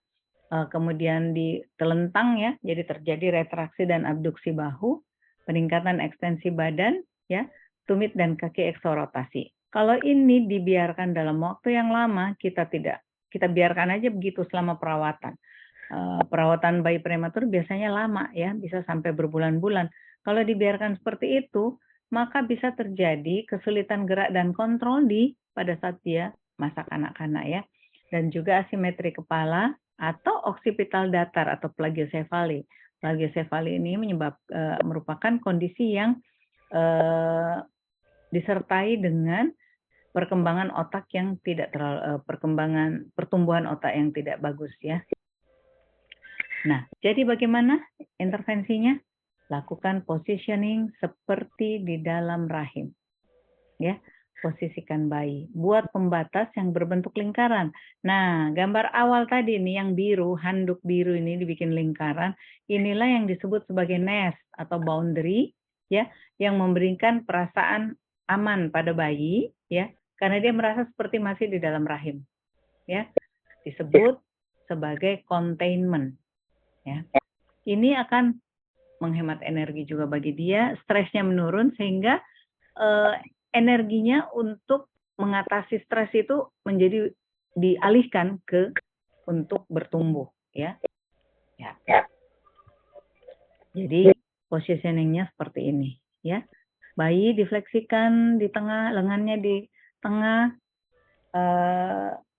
Kemudian ditelentang ya, jadi terjadi retraksi dan abduksi bahu, peningkatan ekstensi badan, ya, tumit dan kaki eksorotasi. Kalau ini dibiarkan dalam waktu yang lama, kita biarkan aja begitu selama perawatan. Perawatan bayi prematur biasanya lama ya, bisa sampai berbulan-bulan. Kalau dibiarkan seperti itu, maka bisa terjadi kesulitan gerak dan kontrol pada saat dia masa kanak-kanak ya. Dan juga asimetri kepala atau oksipital datar atau plagiosefali. Plagiosefali ini merupakan kondisi yang disertai dengan perkembangan otak yang tidak terlalu pertumbuhan otak yang tidak bagus ya. Nah, jadi bagaimana intervensinya? Lakukan positioning seperti di dalam rahim. Ya, posisikan bayi. Buat pembatas yang berbentuk lingkaran. Nah, gambar awal tadi nih yang biru, handuk biru ini dibikin lingkaran. Inilah yang disebut sebagai nest atau boundary ya, yang memberikan perasaan aman pada bayi ya, karena dia merasa seperti masih di dalam rahim. Ya. Disebut sebagai containment. Ya. Ini akan menghemat energi juga bagi dia, stresnya menurun sehingga energinya untuk mengatasi stres itu menjadi dialihkan untuk bertumbuh ya. Ya. Jadi positioningnya seperti ini ya. Bayi difleksikan di tengah, lengannya di tengah,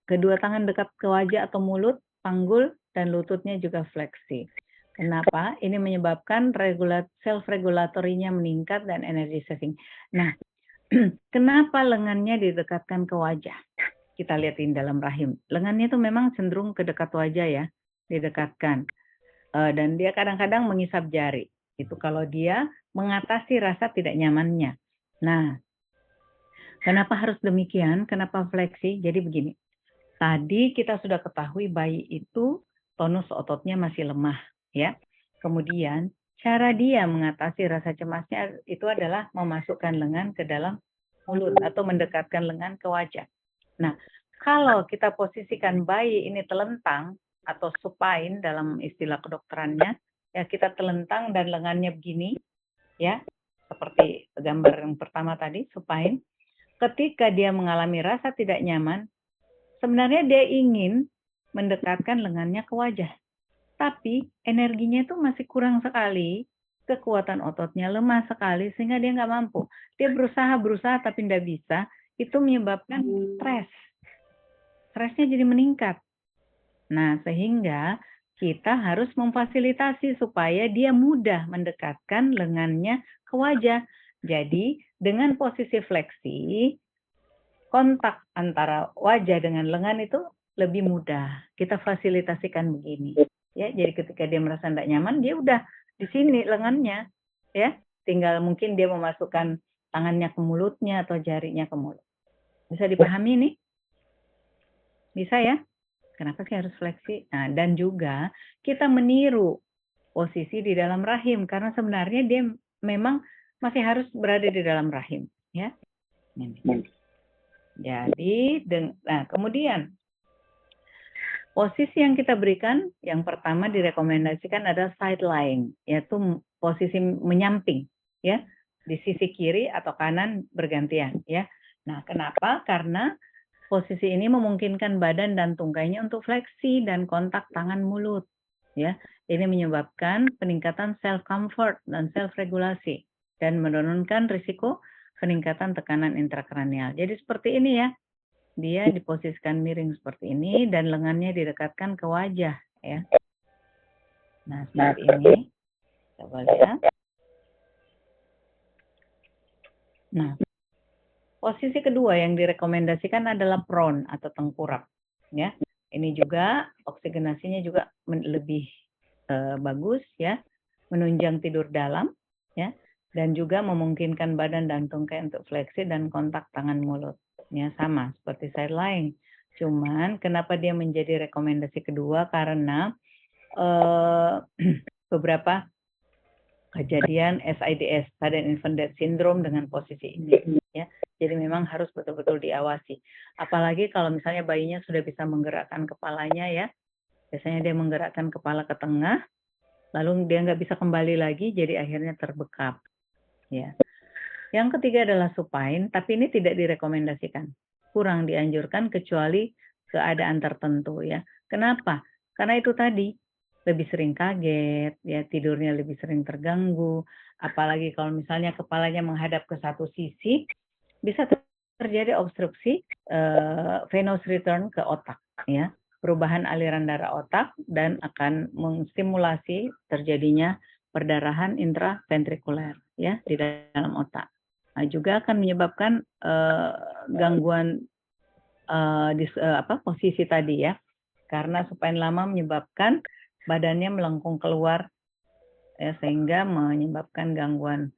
kedua tangan dekat ke wajah atau mulut, panggul, dan lututnya juga fleksi. Kenapa? Ini menyebabkan self-regulatorinya meningkat dan energy saving. Nah, kenapa lengannya didekatkan ke wajah? Kita lihatin dalam rahim. Lengannya itu memang cenderung ke dekat wajah ya, didekatkan. Dan dia kadang-kadang mengisap jari. Itu kalau dia mengatasi rasa tidak nyamannya. Nah, kenapa harus demikian? Kenapa fleksi? Jadi begini. Tadi kita sudah ketahui bayi itu tonus ototnya masih lemah, ya. Kemudian cara dia mengatasi rasa cemasnya itu adalah memasukkan lengan ke dalam mulut atau mendekatkan lengan ke wajah. Nah, kalau kita posisikan bayi ini telentang atau supine dalam istilah kedokterannya, ya kita telentang dan lengannya begini, ya, seperti gambar yang pertama tadi, supine. Ketika dia mengalami rasa tidak nyaman, sebenarnya dia ingin mendekatkan lengannya ke wajah. Tapi energinya itu masih kurang sekali kekuatan ototnya lemah sekali sehingga dia nggak mampu. Dia berusaha tapi tidak bisa, itu menyebabkan stres. Stresnya jadi meningkat. Nah, sehingga kita harus memfasilitasi supaya dia mudah mendekatkan lengannya ke wajah. Jadi, dengan posisi fleksi, kontak antara wajah dengan lengan itu lebih mudah. Kita fasilitasikan begini. Ya, jadi ketika dia merasa tidak nyaman, dia udah di sini lengannya, ya. Tinggal mungkin dia memasukkan tangannya ke mulutnya atau jarinya ke mulut. Bisa dipahami nih? Bisa ya? Kenapa sih harus fleksi? Nah, dan juga kita meniru posisi di dalam rahim karena sebenarnya dia memang masih harus berada di dalam rahim, ya. Ini. Jadi, nah kemudian posisi yang kita berikan, yang pertama direkomendasikan adalah side lying, yaitu posisi menyamping, ya, di sisi kiri atau kanan bergantian, ya. Nah, kenapa? Karena posisi ini memungkinkan badan dan tungkainya untuk fleksi dan kontak tangan mulut, ya. Ini menyebabkan peningkatan self comfort dan self regulasi dan menurunkan risiko peningkatan tekanan intrakranial. Jadi seperti ini ya. Dia diposisikan miring seperti ini dan lengannya didekatkan ke wajah, ya. Nah, seperti ini. Coba lihat. Nah, posisi kedua yang direkomendasikan adalah prone atau tengkurap, ya. Ini juga oksigenasinya juga lebih bagus, ya. Menunjang tidur dalam, ya. Dan juga memungkinkan badan dan tungkai untuk fleksi dan kontak tangan mulut. Ya, sama seperti side lying. Cuman kenapa dia menjadi rekomendasi kedua? Karena beberapa kejadian SIDS, sudden infant death syndrome dengan posisi ini, ya. Jadi memang harus betul-betul diawasi. Apalagi kalau misalnya bayinya sudah bisa menggerakkan kepalanya, ya. Biasanya dia menggerakkan kepala ke tengah, lalu dia nggak bisa kembali lagi, jadi akhirnya terbekap, ya. Yang ketiga adalah supine, tapi ini tidak direkomendasikan. Kurang dianjurkan kecuali keadaan tertentu, ya. Kenapa? Karena itu tadi, lebih sering kaget, ya, tidurnya lebih sering terganggu, apalagi kalau misalnya kepalanya menghadap ke satu sisi, bisa terjadi obstruksi venous return ke otak, ya. Perubahan aliran darah otak dan akan menstimulasi terjadinya perdarahan intraventrikuler, ya, di dalam otak. Nah, juga akan menyebabkan gangguan posisi tadi, ya, karena supine lama menyebabkan badannya melengkung keluar, ya, sehingga menyebabkan gangguan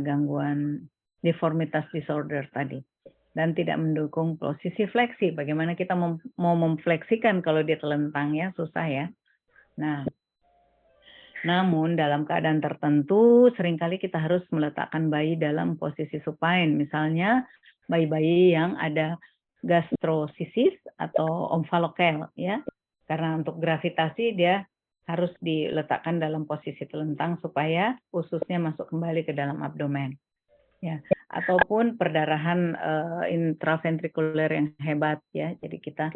gangguan deformitas disorder tadi, dan tidak mendukung posisi fleksi. Bagaimana kita mau memfleksikan kalau dia telentang, ya, susah, ya. Nah, namun dalam keadaan tertentu seringkali kita harus meletakkan bayi dalam posisi supine. Misalnya bayi-bayi yang ada gastrosisis atau omphalokel, ya. Karena untuk gravitasi dia harus diletakkan dalam posisi telentang supaya ususnya masuk kembali ke dalam abdomen, ya. Ataupun perdarahan intraventrikuler yang hebat, ya. Jadi kita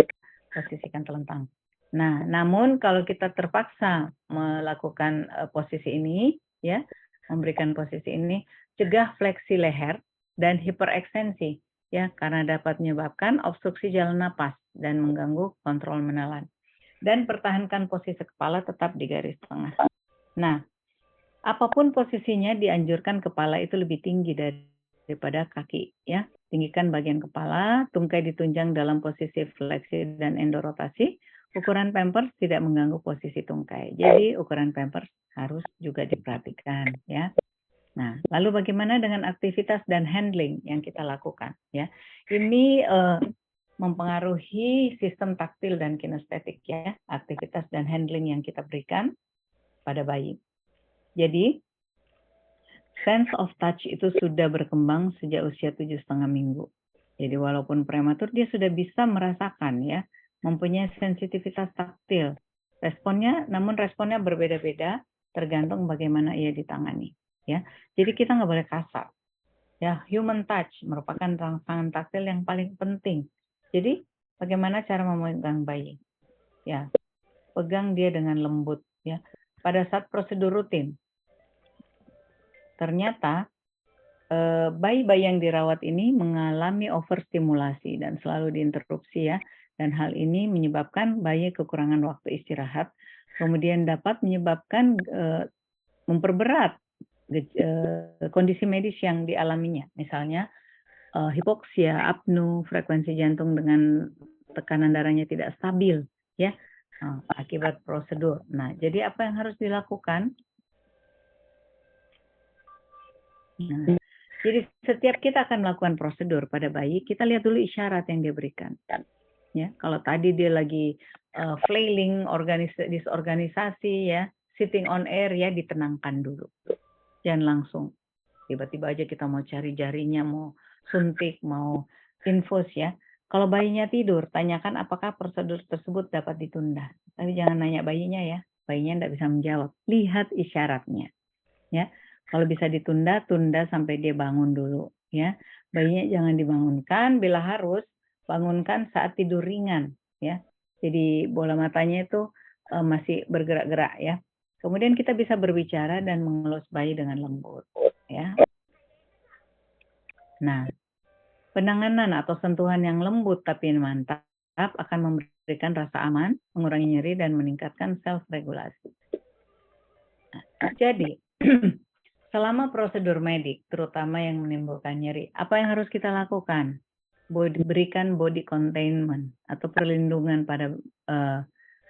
posisikan telentang. Nah, namun kalau kita terpaksa melakukan posisi ini, ya, memberikan posisi ini, cegah fleksi leher dan hiperekstensi, ya, karena dapat menyebabkan obstruksi jalan napas dan mengganggu kontrol menelan. Dan pertahankan posisi kepala tetap di garis tengah. Nah, apapun posisinya dianjurkan kepala itu lebih tinggi daripada kaki, ya. Tinggikan bagian kepala, tungkai ditunjang dalam posisi fleksi dan endorotasi. Ukuran pampers tidak mengganggu posisi tungkai. Jadi ukuran pampers harus juga diperhatikan, ya. Nah, lalu bagaimana dengan aktivitas dan handling yang kita lakukan, ya? Ini mempengaruhi sistem taktil dan kinestetik, ya, aktivitas dan handling yang kita berikan pada bayi. Jadi sense of touch itu sudah berkembang sejak usia 7,5 minggu. Jadi walaupun prematur dia sudah bisa merasakan, ya, mempunyai sensitivitas taktil. Namun responnya berbeda-beda tergantung bagaimana ia ditangani, ya. Jadi kita nggak boleh kasar. Ya, human touch merupakan rangsangan taktil yang paling penting. Jadi bagaimana cara memegang bayi? Ya, pegang dia dengan lembut, ya. Pada saat prosedur rutin, ternyata bayi-bayi yang dirawat ini mengalami overstimulasi dan selalu diinterupsi ya. Dan hal ini menyebabkan bayi kekurangan waktu istirahat, kemudian dapat menyebabkan memperberat kondisi medis yang dialaminya. Misalnya hipoksia, apnu, frekuensi jantung dengan tekanan darahnya tidak stabil ya, akibat prosedur. Nah, jadi apa yang harus dilakukan? Nah, jadi setiap kita akan melakukan prosedur pada bayi, kita lihat dulu isyarat yang dia berikan. Ya, kalau tadi dia lagi flailing, disorganisasi ya, sitting on air ya, ditenangkan dulu. Jangan langsung tiba-tiba aja kita mau cari jarinya, mau suntik, mau infus ya. Kalau bayinya tidur, tanyakan apakah prosedur tersebut dapat ditunda. Tapi jangan nanya bayinya ya, bayinya tidak bisa menjawab. Lihat isyaratnya ya. Kalau bisa ditunda, tunda sampai dia bangun dulu ya. Bayinya jangan dibangunkan, bila harus bangunkan saat tidur ringan ya. Jadi bola matanya itu masih bergerak-gerak ya. Kemudian kita bisa berbicara dan mengelus bayi dengan lembut ya. Nah, penanganan atau sentuhan yang lembut tapi mantap akan memberikan rasa aman, mengurangi nyeri dan meningkatkan self-regulasi. Nah, jadi selama prosedur medik, terutama yang menimbulkan nyeri, apa yang harus kita lakukan? Berikan body containment atau perlindungan pada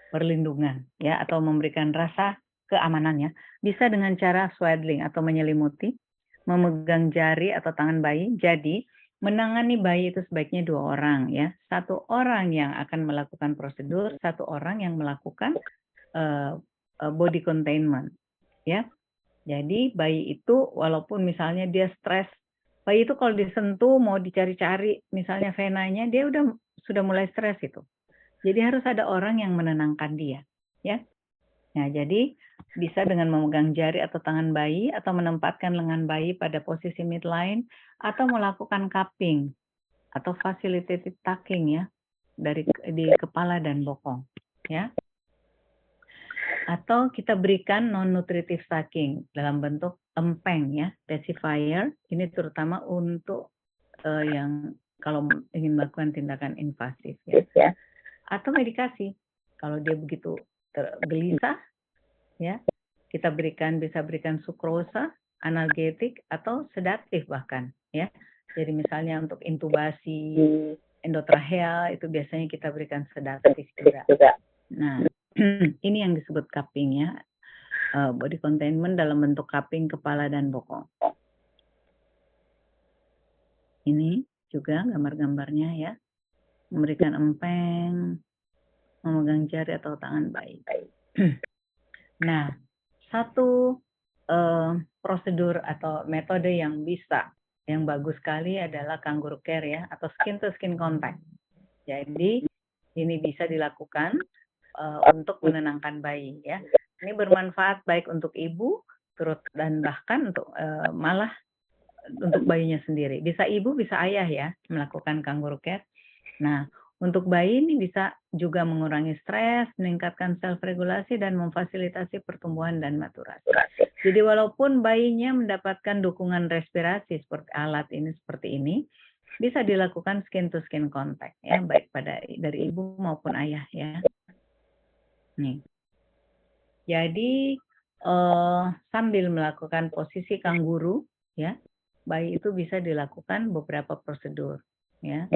perlindungan ya, atau memberikan rasa keamanannya. Bisa dengan cara swaddling atau menyelimuti, memegang jari atau tangan bayi. Jadi menangani bayi itu sebaiknya 2 orang ya. 1 orang yang akan melakukan prosedur, 1 orang yang melakukan body containment ya. Jadi bayi itu walaupun misalnya dia stres, bayi itu kalau disentuh mau dicari-cari misalnya venanya, dia sudah mulai stres itu. Jadi harus ada orang yang menenangkan dia, ya. Nah, jadi bisa dengan memegang jari atau tangan bayi atau menempatkan lengan bayi pada posisi midline atau melakukan cupping atau facilitated tucking ya di kepala dan bokong, ya. Atau kita berikan non-nutritive sucking dalam bentuk empeng ya, pacifier. Ini terutama untuk yang kalau ingin melakukan tindakan invasif ya. Atau medikasi. Kalau dia begitu gelisah ya, kita bisa berikan sukrosa, analgetik atau sedatif bahkan ya. Jadi misalnya untuk intubasi endotracheal itu biasanya kita berikan sedatif juga. Nah, ini yang disebut cupping ya, body containment dalam bentuk cupping kepala dan bokong. Ini juga gambar-gambarnya ya, memberikan empeng, memegang jari atau tangan bayi. Nah, satu prosedur atau metode yang bagus sekali adalah kangaroo care ya, atau skin to skin contact. Jadi ini bisa dilakukan untuk menenangkan bayi ya. Ini bermanfaat baik untuk ibu dan bahkan untuk malah untuk bayinya sendiri. Bisa ibu, bisa ayah ya melakukan kangaroo care. Nah, untuk bayi ini bisa juga mengurangi stres, meningkatkan self-regulasi dan memfasilitasi pertumbuhan dan maturasi. Jadi walaupun bayinya mendapatkan dukungan respirasi seperti alat ini seperti ini, bisa dilakukan skin to skin contact ya, baik dari ibu maupun ayah ya. Nih. Jadi sambil melakukan posisi kanguru ya, bayi itu bisa dilakukan beberapa prosedur ya.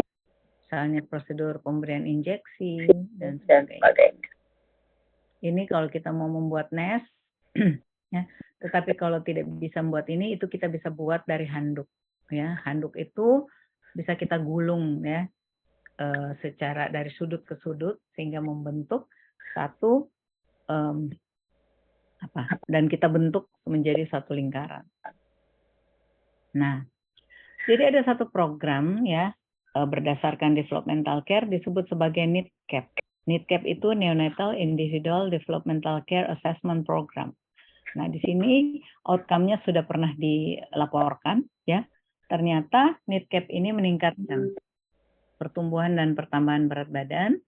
Misalnya prosedur pemberian injeksi dan sebagainya. Ini kalau kita mau membuat nest ya, tetapi kalau tidak bisa membuat ini, itu kita bisa buat dari handuk ya. Handuk itu bisa kita gulung ya, secara dari sudut ke sudut sehingga membentuk satu dan kita bentuk menjadi satu lingkaran. Nah, jadi ada satu program ya berdasarkan developmental care disebut sebagai NIDCAP. NIDCAP itu Neonatal Individual Developmental Care Assessment Program. Nah, di sini outcome-nya sudah pernah dilaporkan ya. Ternyata NIDCAP ini meningkatkan pertumbuhan dan pertambahan berat badan,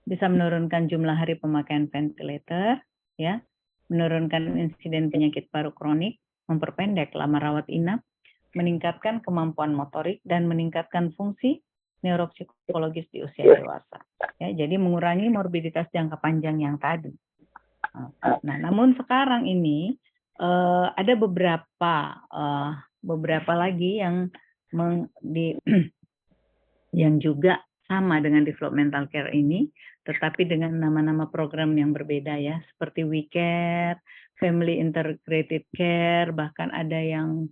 bisa menurunkan jumlah hari pemakaian ventilator, ya, menurunkan insiden penyakit paru kronik, memperpendek lama rawat inap, meningkatkan kemampuan motorik, dan meningkatkan fungsi neuropsikologis di usia dewasa. Ya, jadi mengurangi morbiditas jangka panjang yang tadi. Nah, namun sekarang ini ada beberapa lagi yang yang juga sama dengan developmental care ini, tetapi dengan nama-nama program yang berbeda ya, seperti WeCare, Family Integrated Care, bahkan ada yang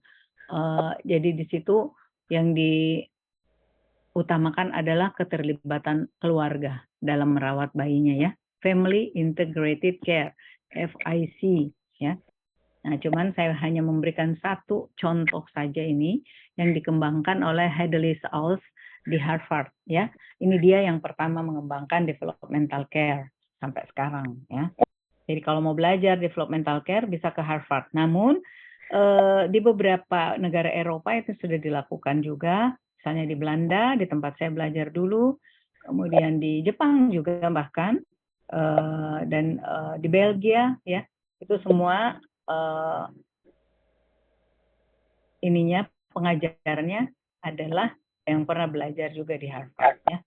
jadi di situ yang diutamakan adalah keterlibatan keluarga dalam merawat bayinya ya, Family Integrated Care, FIC ya. Nah, cuman saya hanya memberikan satu contoh saja ini yang dikembangkan oleh Hadley Alls di Harvard ya. Ini dia yang pertama mengembangkan developmental care sampai sekarang ya. Jadi kalau mau belajar developmental care bisa ke Harvard. Namun di beberapa negara Eropa itu sudah dilakukan juga, misalnya di Belanda, di tempat saya belajar dulu, kemudian di Jepang juga bahkan, dan di Belgia ya, itu semua pengajarnya adalah yang pernah belajar juga di Harvard ya.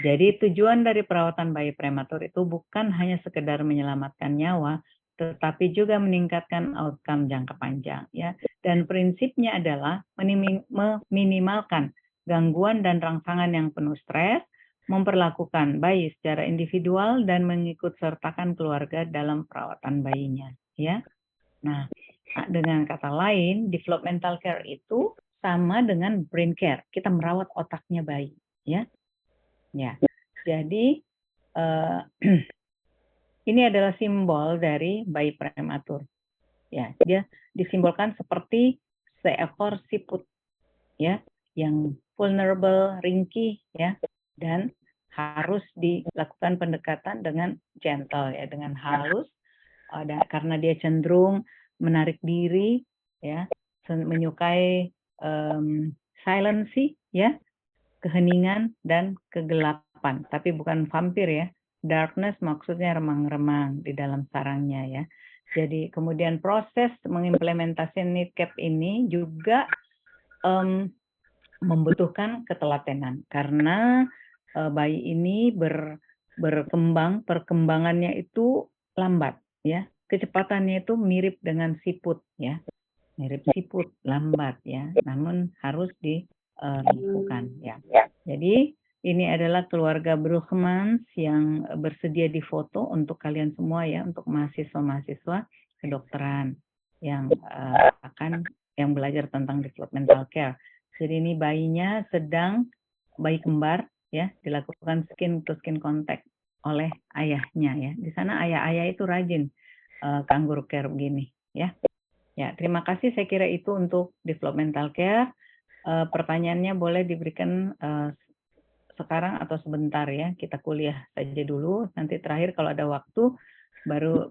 Jadi tujuan dari perawatan bayi prematur itu bukan hanya sekedar menyelamatkan nyawa, tetapi juga meningkatkan outcome jangka panjang ya. Dan prinsipnya adalah meminimalkan gangguan dan rangsangan yang penuh stres, memperlakukan bayi secara individual dan mengikut sertakan keluarga dalam perawatan bayinya ya. Nah, dengan kata lain, developmental care itu sama dengan brain care. Kita merawat otaknya bayi ya. Ya, jadi ini adalah simbol dari bayi prematur. Ya, dia disimbolkan seperti seekor siput, ya, yang vulnerable, ringkih, ya, dan harus dilakukan pendekatan dengan gentle, ya, dengan halus, karena dia cenderung menarik diri, ya, menyukai silency, ya, keheningan dan kegelapan, tapi bukan vampir ya. Darkness maksudnya remang-remang di dalam sarangnya ya. Jadi kemudian proses mengimplementasi NIDCAP ini juga membutuhkan ketelatenan karena bayi ini berkembang, perkembangannya itu lambat ya. Kecepatannya itu mirip dengan siput ya. Mirip siput, lambat ya. Namun harus dilakukan ya. Jadi ini adalah keluarga Brugmans yang bersedia difoto untuk kalian semua ya, untuk mahasiswa-mahasiswa kedokteran yang yang belajar tentang developmental care. Jadi ini bayinya sedang bayi kembar ya, dilakukan skin to skin contact oleh ayahnya ya. Di sana ayah-ayah itu rajin kangaroo care begini ya. Ya, terima kasih. Saya kira itu untuk developmental care. Pertanyaannya boleh diberikan sekarang atau sebentar ya. Kita kuliah saja dulu. Nanti terakhir kalau ada waktu baru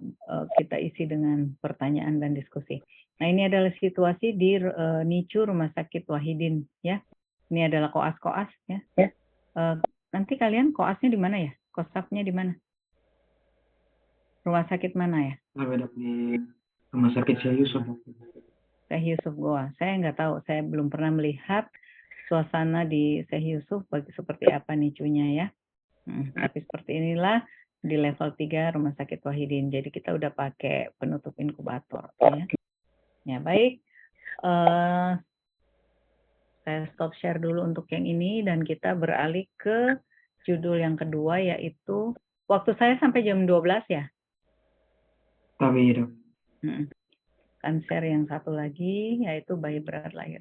kita isi dengan pertanyaan dan diskusi. Nah, ini adalah situasi di NICU Rumah Sakit Wahidin ya. Ini adalah koas-koas ya. Nanti kalian koasnya di mana ya? Kosapnya di mana? Rumah sakit mana ya? Di Rumah Sakit Syekh Yusuf. Syekh Yusuf Goa. Saya nggak tahu, saya belum pernah melihat suasana di Syekh Yusuf seperti apa NICU-nya ya. Tapi seperti inilah di level 3 Rumah Sakit Wahidin. Jadi kita udah pakai penutup inkubator ya. Ya baik. Saya stop share dulu untuk yang ini dan kita beralih ke judul yang kedua yaitu waktu saya sampai jam 12 ya. Tapi dok. Kan share yang satu lagi yaitu bayi berat lahir.